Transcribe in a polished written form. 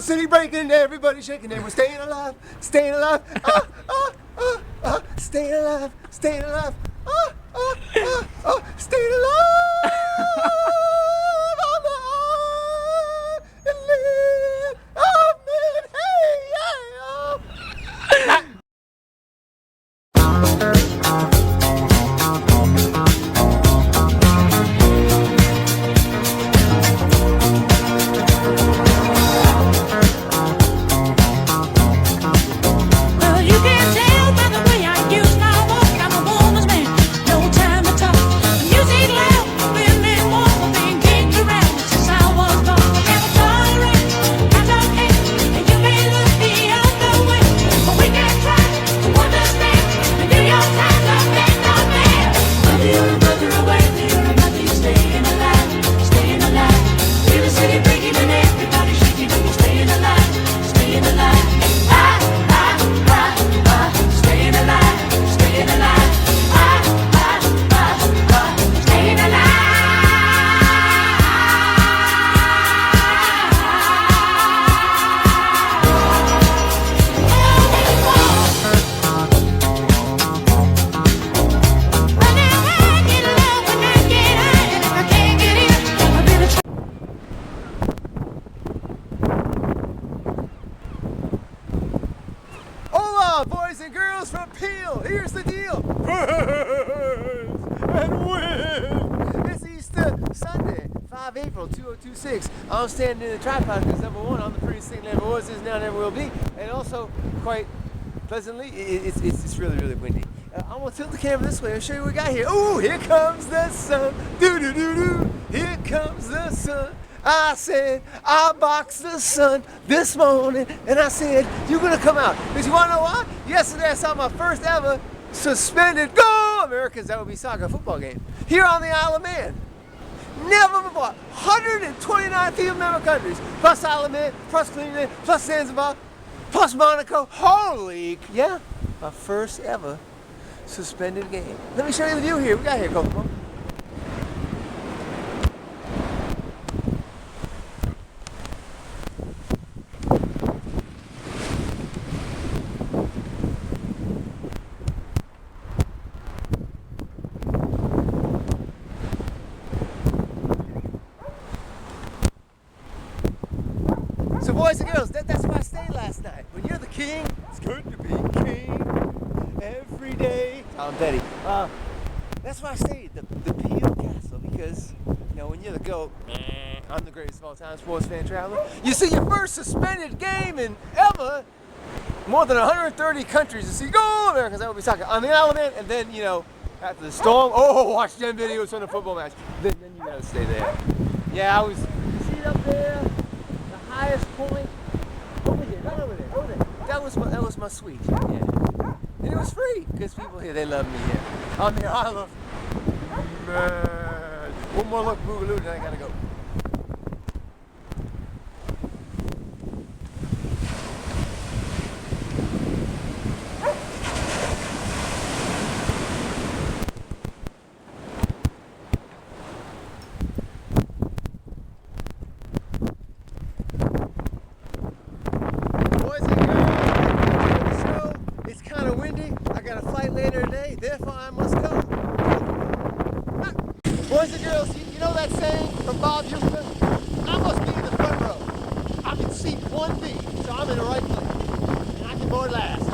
city breaking, everybody shaking, and we're staying alive, staying alive. Staying alive, staying alive. Staying alive. On the island of man. Hey, yeah. Well, you can tell by the way I use my walk, I'm a woman's man, no time to talk. Music loud, women walk, being kicked around since I was born. Never tolerate, I don't hate, and you may look the other way, but we can try to understand and do your time to bend on man. Whether you're a brother or whether you're a mother, you're staying alive, staying alive. Feel the city breaking and everybody shaking, and you're staying alive, staying alive. Staying alive, staying alive. Staying alive. When I get low, when I get high, and if I can't get in, I'll be the Hola, boys and girls from Peel. Here's the deal. Praise and win. It's Easter Sunday, 5 April 2026. I'm standing in the tripod because number one, I'm the prettiest thing that ever was, is now, never will be, and also quite pleasantly, it's really, really windy. I'm gonna tilt the camera this way and show you what we got here. Oh, here comes the sun. Doo doo doo doo. Here comes the sun. I said, I boxed the sun this morning, and I said, you're gonna come out. Because you wanna know why? Yesterday I saw my first ever suspended Go Americans, that would be soccer football game, here on the Isle of Man. Never before. 129 FIBA member countries, plus Isle of Man, plus Cleveland, plus Zanzibar, plus Monaco. Holy, yeah, my first ever suspended game. Let me show you the view here. We got here, Kokomo. So boys and girls, that's why I stayed last night. When you're the king, it's good to be king every day. Tom Petty. That's why I stayed at the Peel Castle, because you know when you're the GOAT, I'm the greatest of all time sports fan traveler. You see your first suspended game in ever. More than 130 countries to see Go Americans, that would be soccer on the Isle of Man, and then you know after the storm, watch them videos from the football match. Then you gotta stay there. Yeah, I was. You see it up there? Highest point over there, not over there, over there. That was my suite. Yeah. And it was free because people here, they love me here. I'm here, I love man. One more look, Boogaloo, then I gotta go. Later today, therefore I must go. Boys and girls, you know that saying from Bob Houston? I must be in the front row. I can see 1B, so I'm in the right place. And I can board last.